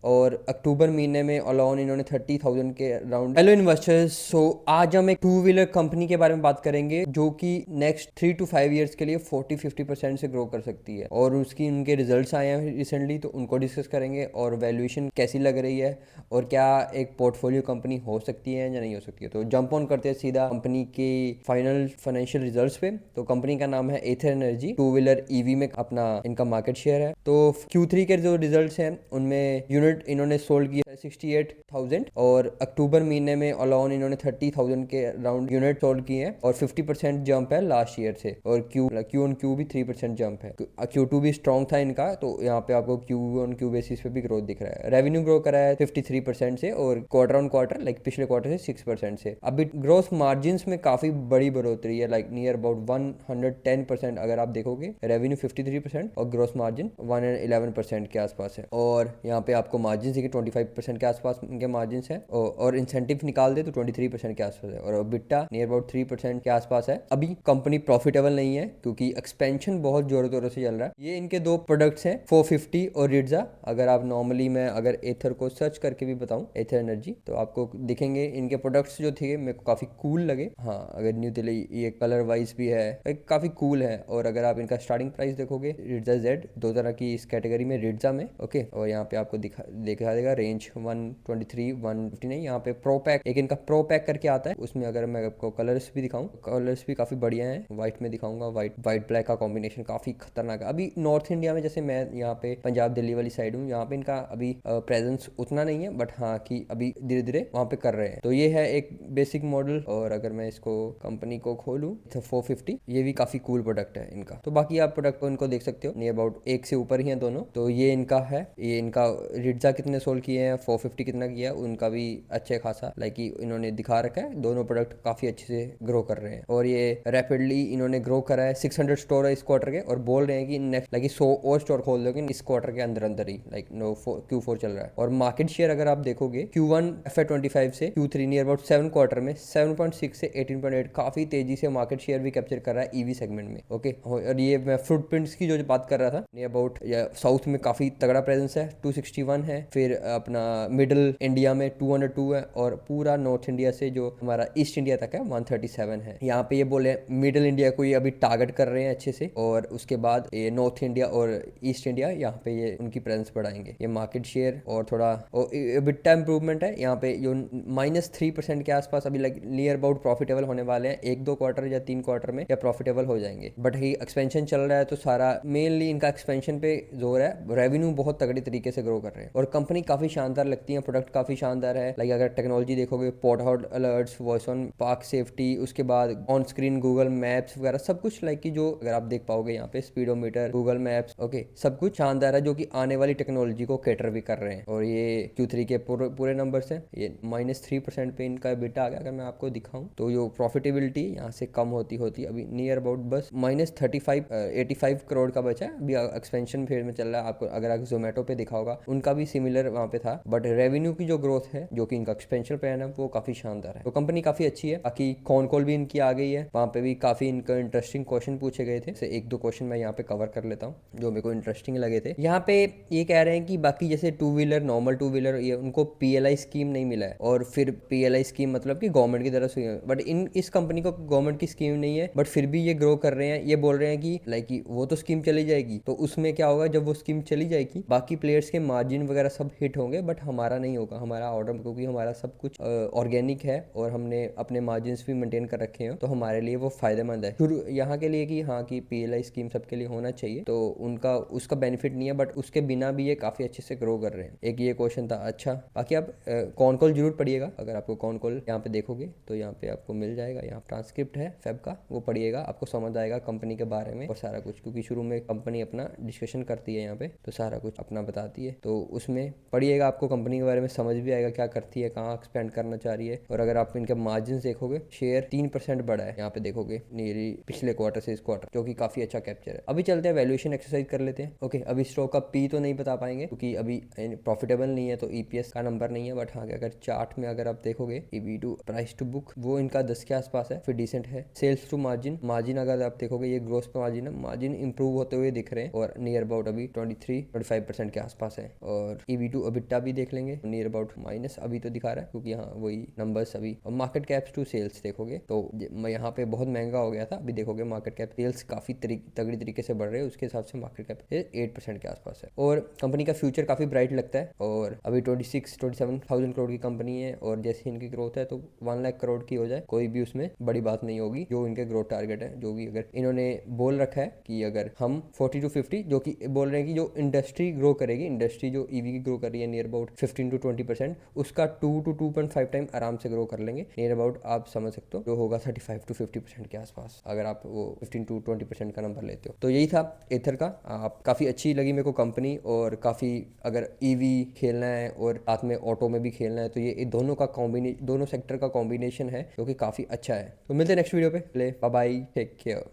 और अक्टूबर महीने में अलाउन इन्होंने 30,000 के अराउंड। हेलो इन्वेस्टर्स, सो आज हम एक टू व्हीलर कंपनी के बारे में बात करेंगे जो कि नेक्स्ट 3 to 5 ईयर्स के लिए 40-50% से ग्रो कर सकती है, और उसकी उनके रिजल्ट्स आए हैं रिसेंटली, तो उनको डिस्कस करेंगे और वैल्यूएशन कैसी लग रही है और क्या एक पोर्टफोलियो कंपनी हो सकती है या नहीं हो सकती है। तो जंप ऑन करते हैं सीधा कंपनी के फाइनल फाइनेंशियल रिजल्ट्स पे। तो कंपनी का नाम है एथर एनर्जी, टू व्हीलर ईवी में अपना इनका मार्केट शेयर है। तो Q3 के जो रिजल्ट्स हैं उनमें यूनिट इन्होंने सोल्ड किया 68,000, और अक्टूबर महीने में अलाउन इन्होंने 30,000 के अराउंड यूनिट सोल्ड किए हैं, और 50% जंप है लास्ट ईयर से, और क्यू ऑन क्यू भी 3% जंप है। Q2 भी स्ट्रॉन्ग था इनका, तो यहाँ पे आपको क्यू ऑन क्यू बेसिस पे भी ग्रोथ दिख रहा है। रेवेन्यू ग्रो करा है 53% से, और क्वार्टर ऑन क्वार्टर लाइक पिछले क्वार्टर से 6% से। अभी ग्रोथ मार्जिन में काफी बड़ी बढ़ोतरी है, लाइक नियर अबाउट 110%। अगर आप देखोगे रेवेन्यू 53% और ग्रोथ मार्जिन 111% के आसपास है, और यहाँ पे आपको मार्जिन देखिए 25% के आसपास इनके मार्जिन है, और इंसेंटिव निकाल दे तो 23% के आसपास है, और बिट्टा नियर अबाउट 3% के आसपास है। अभी कंपनी प्रॉफिटेबल नहीं है क्योंकि एक्सपेंशन बहुत जोरों तोरों से चल रहा है। ये इनके दो प्रोडक्ट्स हैं 450 और रिड्जा। अगर आप नॉर्मली मैं अगर एथर को सर्च करके भी बताऊं, एथर एनर्जी, तो आपको दिखेंगे इनके प्रोडक्ट्स जो थे मेरे को काफी कूल लगे। हाँ, अगर न्यू दिल्ली ये कलर वाइज भी है काफी कूल है। और अगर आप इनका स्टार्टिंग प्राइस देखोगे, रिड्जा जेड, दो तरह की इस कैटेगरी में रिड्जा में, ओके, और यहाँ पे आपको दिखा देगा रेंज 123 150 नहीं, यहाँ पे प्रो पैक, एक इनका प्रो पैक करके आता है, उसमें अगर मैं आपको कलर्स भी दिखाऊं, कलर्स भी काफी बढ़िया हैं। व्हाइट में दिखाऊंगा, व्हाइट ब्लैक का कॉम्बिनेशन काफी खतरनाक है। अभी नॉर्थ इंडिया में, जैसे मैं यहाँ पे पंजाब दिल्ली वाली साइड हूँ, यहाँ पे इनका अभी प्रेजेंस उतना नहीं है, बट हाँ कि अभी धीरे धीरे वहाँ पे कर रहे हैं। तो ये है एक बेसिक मॉडल। और अगर मैं इसको कंपनी को खोलूँ, 450, ये भी काफी कूल प्रोडक्ट है इनका। तो बाकी आप प्रोडक्ट को इनको देख सकते हो, नियर अबाउट एक से ऊपर ही हैं दोनों। तो ये इनका है, ये इनका रिड्जा कितने सोल्ड किए हैं, 450 कितना किया है, उनका भी अच्छे खासा लाइक इन्होंने दिखा रखा है। दोनों प्रोडक्ट काफी अच्छे से ग्रो कर रहे हैं, और ये रैपिडली इन्होंने ग्रो करा है। 600 स्टोर है इस क्वार्टर के, और बोल रहे हैं कि नेक्स्ट लाइक 100 और स्टोर खोल दोगे इस क्वार्टर के अंदर अंदर ही, लाइक Q4 चल रहा है। और मार्केट शेयर अगर आप देखोगे Q1 FY25 से Q3 नियर अबाउट 7 क्वार्टर में 7.6 से 18.8, काफी तेजी से मार्केट शेयर भी कैप्चर कर रहा है ईवी सेगमेंट में, ओके। और ये मैं फुटप्रिंट्स की जो बात कर रहा था, नियर अबाउट साउथ में काफी तगड़ा प्रेजेंस है, 261 है, फिर अपना मिडिल इंडिया में 202 है, और पूरा नॉर्थ इंडिया से जो हमारा ईस्ट इंडिया तक है 137 है। यहाँ पे ये बोले मिडिल इंडिया को ये अभी टारगेट कर रहे हैं अच्छे से, और उसके बाद ये नॉर्थ इंडिया और ईस्ट इंडिया, यहाँ पे ये उनकी प्रेजेंस बढ़ाएंगे। ये मार्केट शेयर और थोड़ा बिट्टा इंप्रूवमेंट है यहाँ पे, जो -3% के आसपास अभी लाइक नियर अबाउट प्रॉफिटेबल होने वाले हैं। 1-2 क्वार्टर या 3 क्वार्टर में या प्रॉफिटेबल हो जाएंगे, बट ही एक्सपेंशन चल रहा है, तो सारा मेनली इनका एक्सपेंशन पे जोर है। रेवेन्यू बहुत तगड़ी तरीके से ग्रो कर रहे हैं, और कंपनी काफी शानदार लगती है, प्रोडक्ट काफी शानदार है। लाइक अगर टेक्नोलॉजी देखोगे, port hot alerts, voice on park safety, उसके बाद ऑन स्क्रीन गूगल मैप्स वगैरह सब कुछ, लाइक की जो अगर आप देख पाओगे यहाँ पे स्पीडोमीटर, गूगल मैप्स, ओके, सब कुछ शानदार है, जो कि आने वाली टेक्नोलॉजी को कैटर भी कर रहे हैं। और ये Q3 के पूरे नंबर्स हैं। ये -3% पे इनका बिटा आ गया। अगर मैं आपको दिखाऊं तो जो प्रॉफिटेबिलिटी यहाँ से कम होती होती अभी नियर अबाउट बस -85 करोड़ का बचा है। अभी एक्सपेंशन फेज में चल रहा है। आपको अगर आप जोमेटो पे दिखा होगा, उनका भी सिमिलर वहाँ पे था, बट रेवेन्यू की जो ग्रोथ है, जो कि इनका एक्सपेंशन प्लान है, वो काफी शानदार है। तो कंपनी काफी अच्छी है। बाकी कॉन कॉल भी इनकी आ गई है, वहाँ पे भी काफी इनका इंटरेस्टिंग क्वेश्चन पूछे गए थे। एक दो क्वेश्चन मैं यहाँ पे कवर कर लेता हूँ जो मेरे को इंटरेस्टिंग लगे थे। यहाँ पे ये कह रहे हैं कि बाकी जैसे two wheeler, normal two wheeler, ये उनको PLI स्कीम नहीं मिला है, और फिर PLI स्कीम मतलब कि गवर्नमेंट की तरफ से, बट इस कंपनी को गवर्नमेंट की स्कीम नहीं है, बट फिर भी ये ग्रो कर रहे हैं। ये बोल रहे हैं कि लाइक वो तो स्कीम चली जाएगी, तो उसमें क्या होगा, जब वो स्कीम चली जाएगी बाकी प्लेयर्स के मार्जिन वगैरह सब हिट होंगे, बट हमारा नहीं होगा, हमारा ऑर्डर, क्योंकि हमारा सब कुछ ऑर्गेनिक है, और हमने अपने मार्जिन भी मेंटेन कर रखे हैं, तो हमारे लिए वो फायदेमंद है शुरू यहाँ के लिए कि हाँ कि PLI स्कीम सबके लिए होना चाहिए। तो उनका उसका बेनिफिट नहीं है, बट उसके बिना भी ये काफी अच्छे से ग्रो कर रहे हैं। एक ये क्वेश्चन था। अच्छा, बाकी आप कॉन कॉल जरूर पढ़िएगा। अगर आपको कॉन कॉल यहाँ पे देखोगे तो यहाँ पे आपको मिल जाएगा, यहाँ ट्रांसक्रिप्ट है फेब का, वो पढ़िएगा, आपको समझ आएगा कंपनी के बारे में और सारा कुछ, क्योंकि शुरू में कंपनी अपना डिस्कशन करती है यहाँ पे, तो सारा कुछ अपना बताती है, तो उसमें पढ़िएगा, आपको आपको कंपनी के बारे में समझ भी आएगा क्या करती है, कहाँ एक्सपेंड करना चाह रही है। और अगर आप इनके मार्जिन देखोगे, शेयर 3% बढ़ा है यहाँ पे देखोगे नियरली पिछले क्वार्टर से इस क्वार्टर, जो कि काफी अच्छा कैप्चर है। अभी चलते हैं वैल्यूएशन एक्सरसाइज कर लेते हैं। ओके, अभी स्टॉक का पी तो नहीं बता पाएंगे क्योंकि अभी प्रॉफिटेबल नहीं है, तो ईपीएस का नंबर नहीं है। बट हाँ, अगर चार्ट में अगर आप देखोगे EV to price to book, वो इनका 10 के आसपास है, फिर डिसेंट है। सेल्स टू मार्जिन, मार्जिन अगर आप देखोगे ये ग्रोथ पे मार्जिन है, मार्जिन इंप्रूव होते हुए दिख रहे हैं और नियर अबाउट अभी 23-25% के आसपास है। और ईवी टू अबिट्टा भी देख लेंगे, नियर अबाउट माइनस अभी तो दिखा रहा है क्योंकि हाँ वही नंबर्स अभी। और मार्केट कैप्स टू सेल्स देखोगे तो यहाँ पे बहुत महंगा हो गया था, अभी देखोगे मार्केट कैप सेल्स काफी तगड़ी तरीके से बढ़ रहे हैं, उसके हिसाब से मार्केट कैप 8% के आसपास है। और कंपनी का फ्यूचर काफी ब्राइट लगता है। और अभी 26-27,000 करोड़ की कंपनी है और जैसे इनकी ग्रोथ है तो 1 लाख करोड़ की हो जाए कोई भी उसमें बड़ी बात नहीं होगी। जो इनके ग्रोथ टारगेट है, जो भी अगर इन्होंने बोल रखा है कि अगर हम 40-50, जो कि बोल रहे हैं कि जो इंडस्ट्री ग्रो करेगी, इंडस्ट्री जो ईवी की ग्रो कर रही है नियर अबाउट 15-20%, उसका 2-2.5 टाइम आराम से ग्रो कर लेंगे। नियर अबाउट आप समझ सकते हो जो होगा 35-50% के आसपास, अगर आप वो 15-20% का नंबर लेते हो। तो यही था एथर का। आप काफ़ी अच्छी लगी मेरे को कंपनी, और काफ़ी अगर ईवी खेलना है और साथ में ऑटो में भी खेलना है तो ये दोनों का दोनों सेक्टर का कॉम्बिनेशन है जो कि काफ़ी अच्छा है। तो मिलते हैं नेक्स्ट वीडियो पे, बाय बाय, टेक केयर।